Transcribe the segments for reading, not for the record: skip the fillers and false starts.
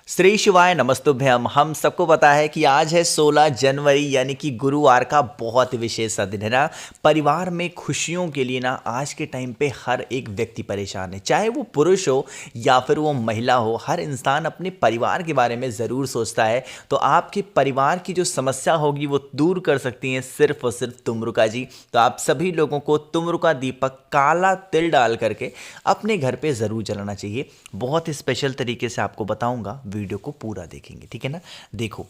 श्री शिवाय नमस्तुभ्यम। हम सबको पता है कि आज है 16 जनवरी यानी कि गुरुवार का बहुत विशेष सा दिन है ना। परिवार में खुशियों के लिए ना आज के टाइम पे हर एक व्यक्ति परेशान है, चाहे वो पुरुष हो या फिर वो महिला हो। हर इंसान अपने परिवार के बारे में ज़रूर सोचता है। तो आपके परिवार की जो समस्या होगी वो दूर कर सकती हैं सिर्फ और सिर्फ तुमरुका जी। तो आप सभी लोगों को तुमरुका दीपक काला तिल डाल करके अपने घर पे ज़रूर जलाना चाहिए। बहुत ही स्पेशल तरीके से आपको बताऊंगा, वीडियो को पूरा देखेंगे, ठीक है ना। देखो,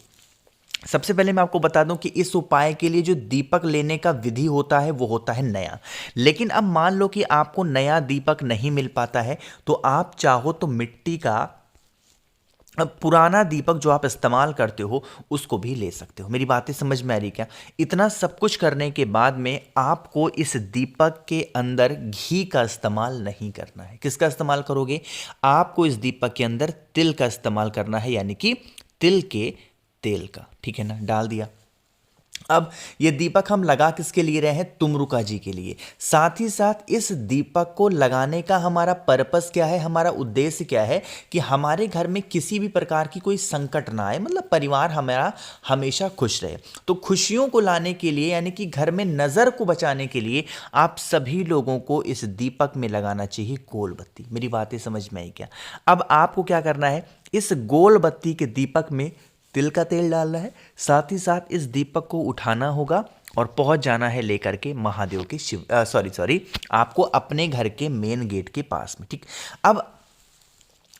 सबसे पहले मैं आपको बता दूं कि इस उपाय के लिए जो दीपक लेने का विधि होता है वो होता है नया। लेकिन अब मान लो कि आपको नया दीपक नहीं मिल पाता है, तो आप चाहो तो मिट्टी का अब पुराना दीपक जो आप इस्तेमाल करते हो उसको भी ले सकते हो। मेरी बातें समझ में आ रही क्या? इतना सब कुछ करने के बाद में आपको इस दीपक के अंदर घी का इस्तेमाल नहीं करना है। किसका इस्तेमाल करोगे? आपको इस दीपक के अंदर तिल का इस्तेमाल करना है, यानी कि तिल के तेल का, ठीक है ना। डाल दिया। अब ये दीपक हम लगा किसके लिए रहे हैं? तुमरुका जी के लिए। साथ ही साथ इस दीपक को लगाने का हमारा पर्पस क्या है, हमारा उद्देश्य क्या है कि हमारे घर में किसी भी प्रकार की कोई संकट ना आए, मतलब परिवार हमारा हमेशा खुश रहे। तो खुशियों को लाने के लिए, यानी कि घर में नज़र को बचाने के लिए आप सभी लोगों को इस दीपक में लगाना चाहिए गोल बत्ती। मेरी बातें समझ में आई क्या? अब आपको क्या करना है, इस गोल बत्ती के दीपक में तिल का तेल डालना है। साथ ही साथ इस दीपक को उठाना होगा और पहुंच जाना है लेकर के महादेव के सॉरी आपको अपने घर के मेन गेट के पास में, ठीक। अब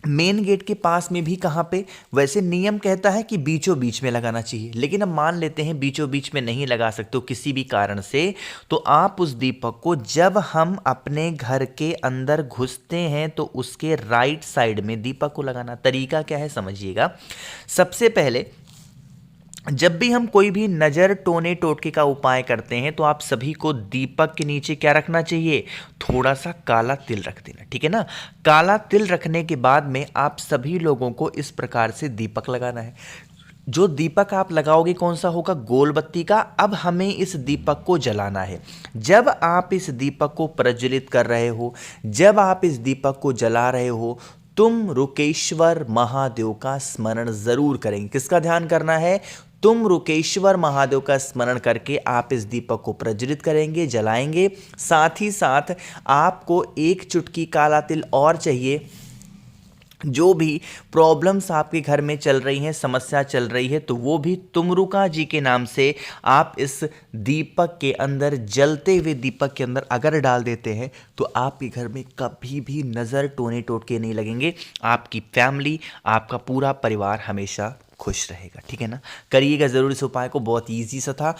मेन गेट के पास में भी कहाँ पे? वैसे नियम कहता है कि बीचों बीच में लगाना चाहिए, लेकिन अब मान लेते हैं बीचों बीच में नहीं लगा सकते हो किसी भी कारण से, तो आप उस दीपक को जब हम अपने घर के अंदर घुसते हैं तो उसके राइट साइड में दीपक को लगाना। तरीका क्या है समझिएगा। सबसे पहले जब भी हम कोई भी नज़र टोने टोटके का उपाय करते हैं तो आप सभी को दीपक के नीचे क्या रखना चाहिए? थोड़ा सा काला तिल रख देना, ठीक है ना। काला तिल रखने के बाद में आप सभी लोगों को इस प्रकार से दीपक लगाना है। जो दीपक आप लगाओगे कौन सा होगा? गोल बत्ती का। अब हमें इस दीपक को जलाना है। जब आप इस दीपक को प्रज्वलित कर रहे हो, जब आप इस दीपक को जला रहे हो, तुम रुकेश्वर महादेव का स्मरण जरूर करेंगे। किसका ध्यान करना है? तुम रुकेश्वर महादेव का स्मरण करके आप इस दीपक को प्रज्वलित करेंगे, जलाएंगे। साथ ही साथ आपको एक चुटकी काला तिल और चाहिए। जो भी प्रॉब्लम्स आपके घर में चल रही हैं, समस्या चल रही है, तो वो भी तुमरुका जी के नाम से आप इस दीपक के अंदर, जलते हुए दीपक के अंदर अगर डाल देते हैं तो आपके घर में कभी भी नज़र टोने टोटके नहीं लगेंगे। आपकी फैमिली, आपका पूरा परिवार हमेशा खुश रहेगा, ठीक है ना। करिएगा ज़रूर इस उपाय को, बहुत ईजी सा था।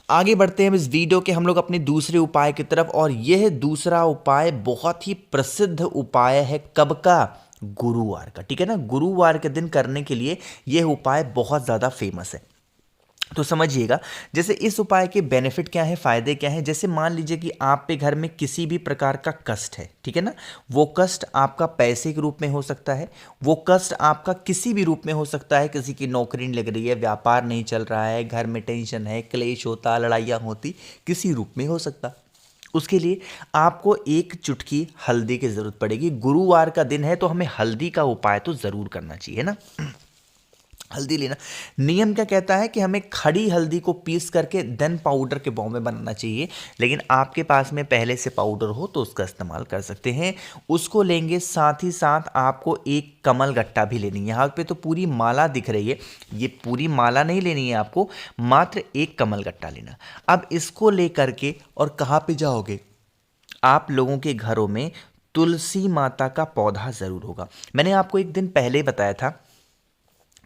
आगे बढ़ते हैं इस वीडियो के हम लोग अपने दूसरे उपाय की तरफ, और यह दूसरा उपाय बहुत ही प्रसिद्ध उपाय है। कब का? गुरुवार का, ठीक है ना। गुरुवार के दिन करने के लिए यह उपाय बहुत ज़्यादा फेमस है। तो समझिएगा, जैसे इस उपाय के बेनिफिट क्या है, फायदे क्या है। जैसे मान लीजिए कि आप पे घर में किसी भी प्रकार का कष्ट है, ठीक है ना। वो कष्ट आपका पैसे के रूप में हो सकता है, वो कष्ट आपका किसी भी रूप में हो सकता है। किसी की नौकरी नहीं लग रही है, व्यापार नहीं चल रहा है, घर में टेंशन है, क्लेश होता, लड़ाइयाँ होती, किसी रूप में हो सकता। उसके लिए आपको एक चुटकी हल्दी की जरूरत पड़ेगी। गुरुवार का दिन है तो हमें हल्दी का उपाय तो जरूर करना चाहिए ना। हल्दी लेना। नियम क्या कहता है कि हमें खड़ी हल्दी को पीस करके देन पाउडर के फॉर्म में बनाना चाहिए, लेकिन आपके पास में पहले से पाउडर हो तो उसका इस्तेमाल कर सकते हैं। उसको लेंगे। साथ ही साथ आपको एक कमल गट्टा भी लेनी है। यहाँ पे तो पूरी माला दिख रही है, ये पूरी माला नहीं लेनी है आपको, मात्र एक कमल गट्टा लेना। अब इसको लेकर के और कहाँ पे जाओगे? आप लोगों के घरों में तुलसी माता का पौधा जरूर होगा। मैंने आपको एक दिन पहले बताया था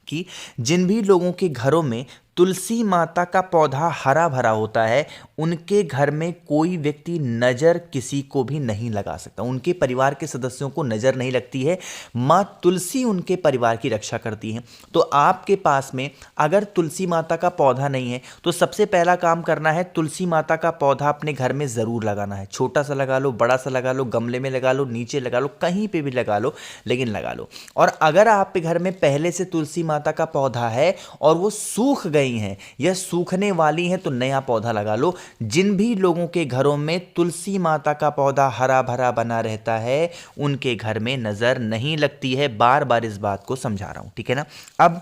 कि जिन भी लोगों के घरों में तुलसी माता का पौधा हरा भरा होता है, उनके घर में कोई व्यक्ति नज़र किसी को भी नहीं लगा सकता। उनके परिवार के सदस्यों को नज़र नहीं लगती है। माँ तुलसी उनके परिवार की रक्षा करती हैं। तो आपके पास में अगर तुलसी माता का पौधा नहीं है तो सबसे पहला काम करना है, तुलसी माता का पौधा अपने घर में ज़रूर लगाना है। छोटा सा लगा लो, बड़ा सा लगा लो, गमले में लगा लो, नीचे लगा लो, कहीं पर भी लगा लो, लेकिन लगा लो। और अगर आपके घर में पहले से तुलसी माता का पौधा है और वो सूख गया गई हैं या सूखने वाली हैं तो नया पौधा लगा लो। जिन भी लोगों के घरों में तुलसी माता का पौधा हरा भरा बना रहता है उनके घर में नजर नहीं लगती है। बार बार इस बात को समझा रहा हूं, ठीक है ना। अब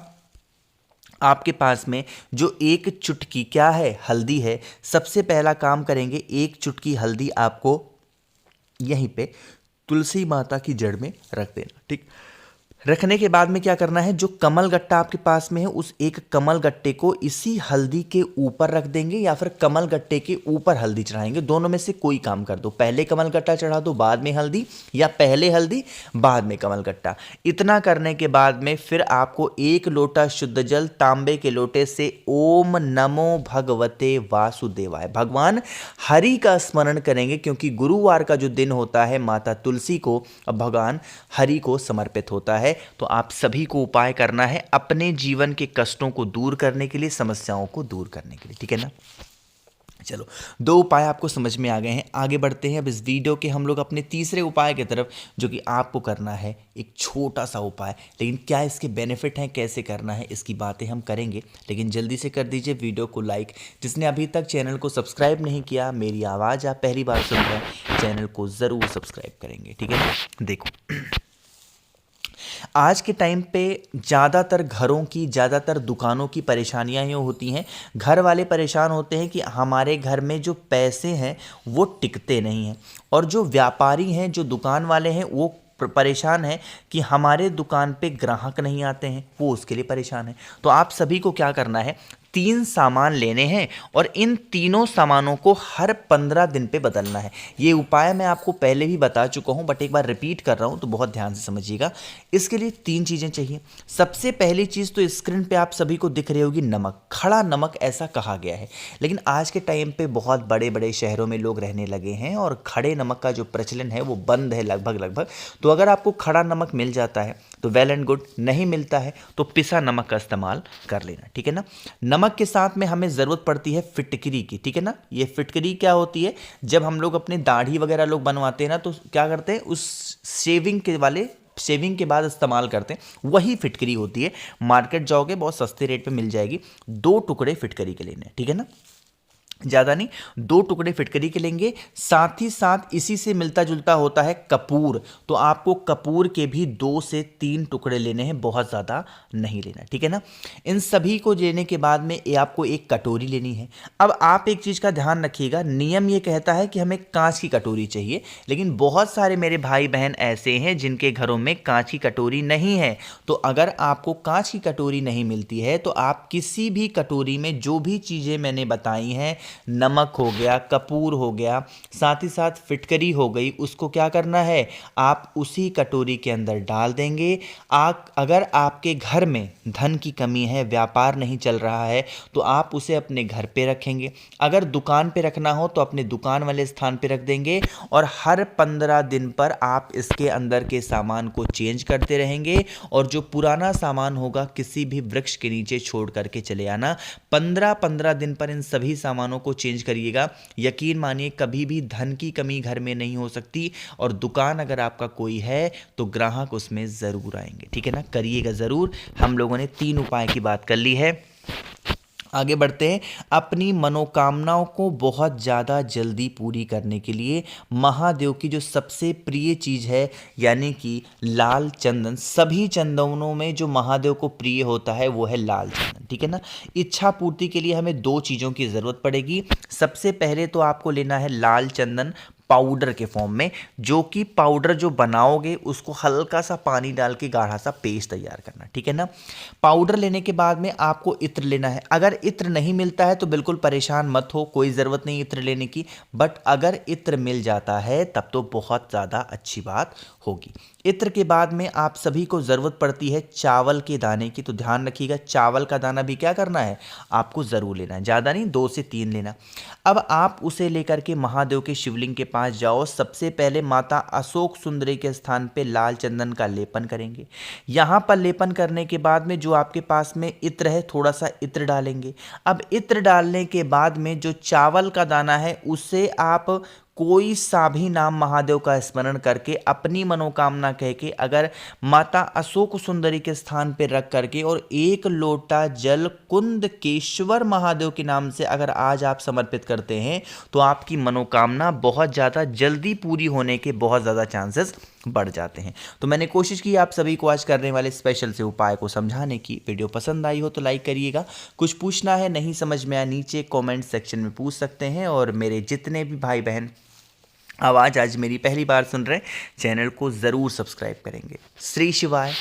आपके पास में जो एक चुटकी क्या है, हल्दी है। सबसे पहला काम करेंगे, एक चुटकी हल्दी आपको यहीं पे तुलसी माता की जड़ में रख देना, ठीक। रखने के बाद में क्या करना है, जो कमल गट्टा आपके पास में है उस एक कमल गट्टे को इसी हल्दी के ऊपर रख देंगे या फिर कमल गट्टे के ऊपर हल्दी चढ़ाएंगे। दोनों में से कोई काम कर दो, पहले कमल गट्टा चढ़ा दो बाद में हल्दी, या पहले हल्दी बाद में कमल गट्टा। इतना करने के बाद में फिर आपको एक लोटा शुद्ध जल तांबे के लोटे से ओम नमो भगवते वासुदेवाय, भगवान हरि का स्मरण करेंगे, क्योंकि गुरुवार का जो दिन होता है माता तुलसी को भगवान हरि को समर्पित होता है। तो आप सभी को उपाय करना है अपने जीवन के कष्टों को दूर करने के लिए, समस्याओं को दूर करने के लिए, ठीक है ना। चलो, दो उपाय आपको समझ में आ गए हैं। आगे बढ़ते हैं अब इस वीडियो के हम लोग अपने तीसरे उपाय की तरफ, जो कि आपको करना है एक छोटा सा उपाय, लेकिन क्या इसके बेनिफिट हैं, कैसे करना है, इसकी बातें हम करेंगे। लेकिन जल्दी से कर दीजिए वीडियो को लाइक। जिसने अभी तक चैनल को सब्सक्राइब नहीं किया, मेरी आवाज़ आप पहली बार सुन रहे हैं, चैनल को ज़रूर सब्सक्राइब करेंगे, ठीक है ना। देखो, आज के टाइम पे ज़्यादातर घरों की, ज़्यादातर दुकानों की परेशानियां ये होती हैं। घर वाले परेशान होते हैं कि हमारे घर में जो पैसे हैं वो टिकते नहीं हैं, और जो व्यापारी हैं, जो दुकान वाले हैं, वो परेशान है कि हमारे दुकान पे ग्राहक नहीं आते हैं, वो उसके लिए परेशान है। तो आप सभी को क्या करना है, 3 सामान लेने हैं और इन तीनों सामानों को हर 15 दिन पे बदलना है। ये उपाय मैं आपको पहले भी बता चुका हूँ, बट एक बार रिपीट कर रहा हूँ तो बहुत ध्यान से समझिएगा। इसके लिए 3 चीज़ें चाहिए। सबसे पहली चीज़ तो स्क्रीन पे आप सभी को दिख रही होगी, नमक। खड़ा नमक ऐसा कहा गया है, लेकिन आज के टाइम पे बहुत बड़े बड़े शहरों में लोग रहने लगे हैं और खड़े नमक का जो प्रचलन है वो बंद है लगभग। तो अगर आपको खड़ा नमक मिल जाता है तो वेल एंड गुड, नहीं मिलता है तो पिसा नमक का इस्तेमाल कर लेना, ठीक है ना। नमक के साथ में हमें ज़रूरत पड़ती है फिटकरी की, ठीक है ना। ये फिटकरी क्या होती है, जब हम लोग अपने दाढ़ी वगैरह लोग बनवाते हैं ना, तो क्या करते हैं, उस शेविंग के बाद इस्तेमाल करते हैं, वही फिटकरी होती है। मार्केट जाओगे बहुत सस्ते रेट पे मिल जाएगी। 2 टुकड़े फिटकरी के लेने, ठीक है ना, ज़्यादा नहीं, 2 टुकड़े फिटकरी के लेंगे। साथ ही साथ इसी से मिलता जुलता होता है कपूर, तो आपको कपूर के भी 2 से 3 टुकड़े लेने हैं, बहुत ज़्यादा नहीं लेना, ठीक है ना। इन सभी को लेने के बाद में ये आपको एक कटोरी लेनी है। अब आप एक चीज़ का ध्यान रखिएगा, नियम ये कहता है कि हमें कांच की कटोरी चाहिए, लेकिन बहुत सारे मेरे भाई बहन ऐसे हैं जिनके घरों में कांच की कटोरी नहीं है। तो अगर आपको कांच की कटोरी नहीं मिलती है तो आप किसी भी कटोरी में जो भी चीज़ें मैंने बताई हैं, नमक हो गया, कपूर हो गया, साथ ही साथ फिटकरी हो गई, उसको क्या करना है, आप उसी कटोरी के अंदर डाल देंगे। अगर आपके घर में धन की कमी है, व्यापार नहीं चल रहा है, तो आप उसे अपने घर पे रखेंगे। अगर दुकान पे रखना हो तो अपने दुकान वाले स्थान पे रख देंगे, और हर 15 दिन पर आप इसके अंदर के सामान को चेंज करते रहेंगे, और जो पुराना सामान होगा किसी भी वृक्ष के नीचे छोड़ करके चले आना। 15-15 दिन पर इन सभी सामानों को चेंज करिएगा। यकीन मानिए कभी भी धन की कमी घर में नहीं हो सकती, और दुकान अगर आपका कोई है तो ग्राहक उसमें ज़रूर आएंगे, ठीक है ना। करिएगा ज़रूर। हम लोगों ने 3 उपाय की बात कर ली है। आगे बढ़ते हैं। अपनी मनोकामनाओं को बहुत ज़्यादा जल्दी पूरी करने के लिए महादेव की जो सबसे प्रिय चीज़ है, यानी कि लाल चंदन, सभी चंदनों में जो महादेव को प्रिय होता है वो है लाल चंदन, ठीक है ना। इच्छा पूर्ति के लिए हमें 2 चीज़ों की ज़रूरत पड़ेगी। सबसे पहले तो आपको लेना है लाल चंदन पाउडर के फॉर्म में, जो कि पाउडर जो बनाओगे उसको हल्का सा पानी डाल के गाढ़ा सा पेस्ट तैयार करना, ठीक है ना। पाउडर लेने के बाद में आपको इत्र लेना है। अगर इत्र नहीं मिलता है तो बिल्कुल परेशान मत हो, कोई ज़रूरत नहीं इत्र लेने की, बट अगर इत्र मिल जाता है तब तो बहुत ज़्यादा अच्छी बात होगी। इत्र के बाद में आप सभी को ज़रूरत पड़ती है चावल के दाने की, तो ध्यान रखिएगा चावल का दाना भी क्या करना है, आपको ज़रूर लेना है, ज़्यादा नहीं, 2 से 3 लेना। अब आप उसे लेकर के महादेव के शिवलिंग के पास जाओ। सबसे पहले माता अशोक सुंदरी के स्थान पे लाल चंदन का लेपन करेंगे। यहाँ पर लेपन करने के बाद में जो आपके पास में इत्र है, थोड़ा सा इत्र डालेंगे। अब इत्र डालने के बाद में जो चावल का दाना है उसे आप कोई सा भी नाम महादेव का स्मरण करके अपनी मनोकामना कह के अगर माता अशोक सुंदरी के स्थान पर रख करके और 1 लोटा जल कुंदकेश्वर महादेव के नाम से अगर आज आप समर्पित करते हैं तो आपकी मनोकामना बहुत ज़्यादा जल्दी पूरी होने के बहुत ज़्यादा चांसेस बढ़ जाते हैं। तो मैंने कोशिश की आप सभी को आज करने वाले स्पेशल से उपाय को समझाने की। वीडियो पसंद आई हो तो लाइक करिएगा। कुछ पूछना है, नहीं समझ में आया, नीचे कमेंट सेक्शन में पूछ सकते हैं। और मेरे जितने भी भाई बहन आवाज़ आज मेरी पहली बार सुन रहे हैं, चैनल को ज़रूर सब्सक्राइब करेंगे। श्री शिवाय।